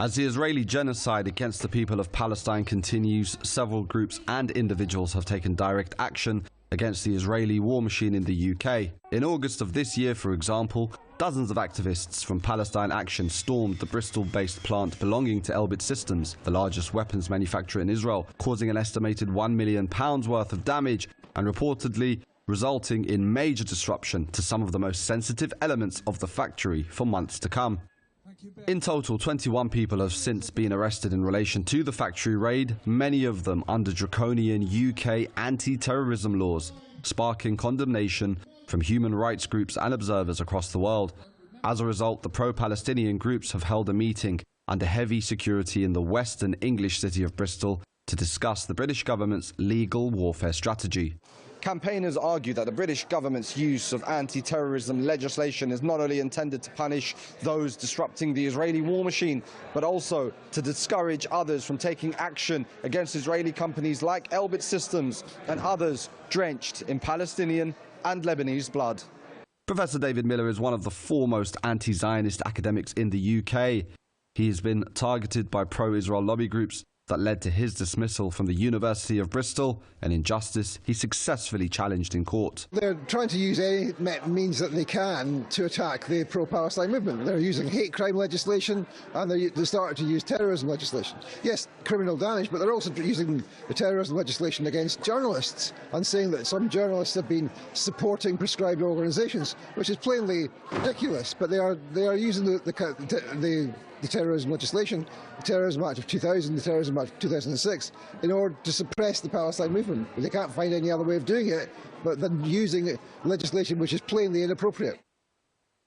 As the Israeli genocide against the people of Palestine continues, several groups and individuals have taken direct action against the Israeli war machine in the UK. In August of this year, for example, dozens of activists from Palestine Action stormed the Bristol-based plant belonging to Elbit Systems, the largest weapons manufacturer in Israel, causing an estimated £1 million worth of damage and reportedly resulting in major disruption to some of the most sensitive elements of the factory for months to come. In total, 21 people have since been arrested in relation to the factory raid, many of them under draconian UK anti-terrorism laws, sparking condemnation from human rights groups and observers across the world. As a result, the pro-Palestinian groups have held a meeting under heavy security in the western English city of Bristol to discuss the British government's legal warfare strategy. Campaigners argue that the British government's use of anti-terrorism legislation is not only intended to punish those disrupting the Israeli war machine, but also to discourage others from taking action against Israeli companies like Elbit Systems and others drenched in Palestinian and Lebanese blood. Professor David Miller is one of the foremost anti-Zionist academics in the UK. He has been targeted by pro-Israel lobby groups that led to his dismissal from the University of Bristol, an injustice he successfully challenged in court. They're trying to use any means that they can to attack the pro-Palestine movement. They're using hate crime legislation and they started to use terrorism legislation. Yes, criminal damage, but they're also using the terrorism legislation against journalists and saying that some journalists have been supporting prescribed organisations, which is plainly ridiculous. But they are using the terrorism legislation, the Terrorism Act of 2000, the Terrorism Act of 2006, in order to suppress the Palestine movement. They can't find any other way of doing it but than using legislation which is plainly inappropriate.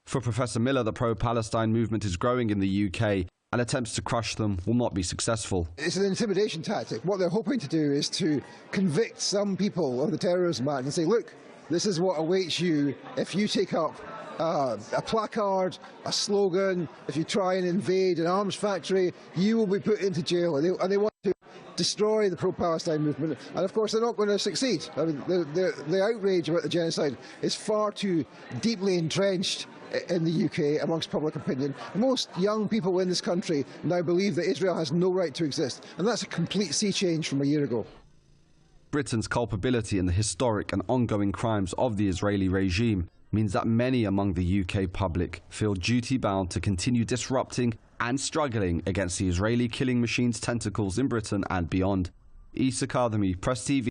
For Professor Miller, the pro-Palestine movement is growing in the UK, and attempts to crush them will not be successful. It's an intimidation tactic. What they're hoping to do is to convict some people of the Terrorism Act and say, look, this is what awaits you if you take up a placard, a slogan. If you try and invade an arms factory, you will be put into jail. And they want to destroy the pro-Palestine movement. And of course, they're not going to succeed. I mean, the outrage about the genocide is far too deeply entrenched in the UK amongst public opinion. Most young people in this country now believe that Israel has no right to exist. And that's a complete sea change from a year ago. Britain's culpability in the historic and ongoing crimes of the Israeli regime means that many among the UK public feel duty-bound to continue disrupting and struggling against the Israeli killing machine's tentacles in Britain and beyond. Issa Kadhimi, Press TV.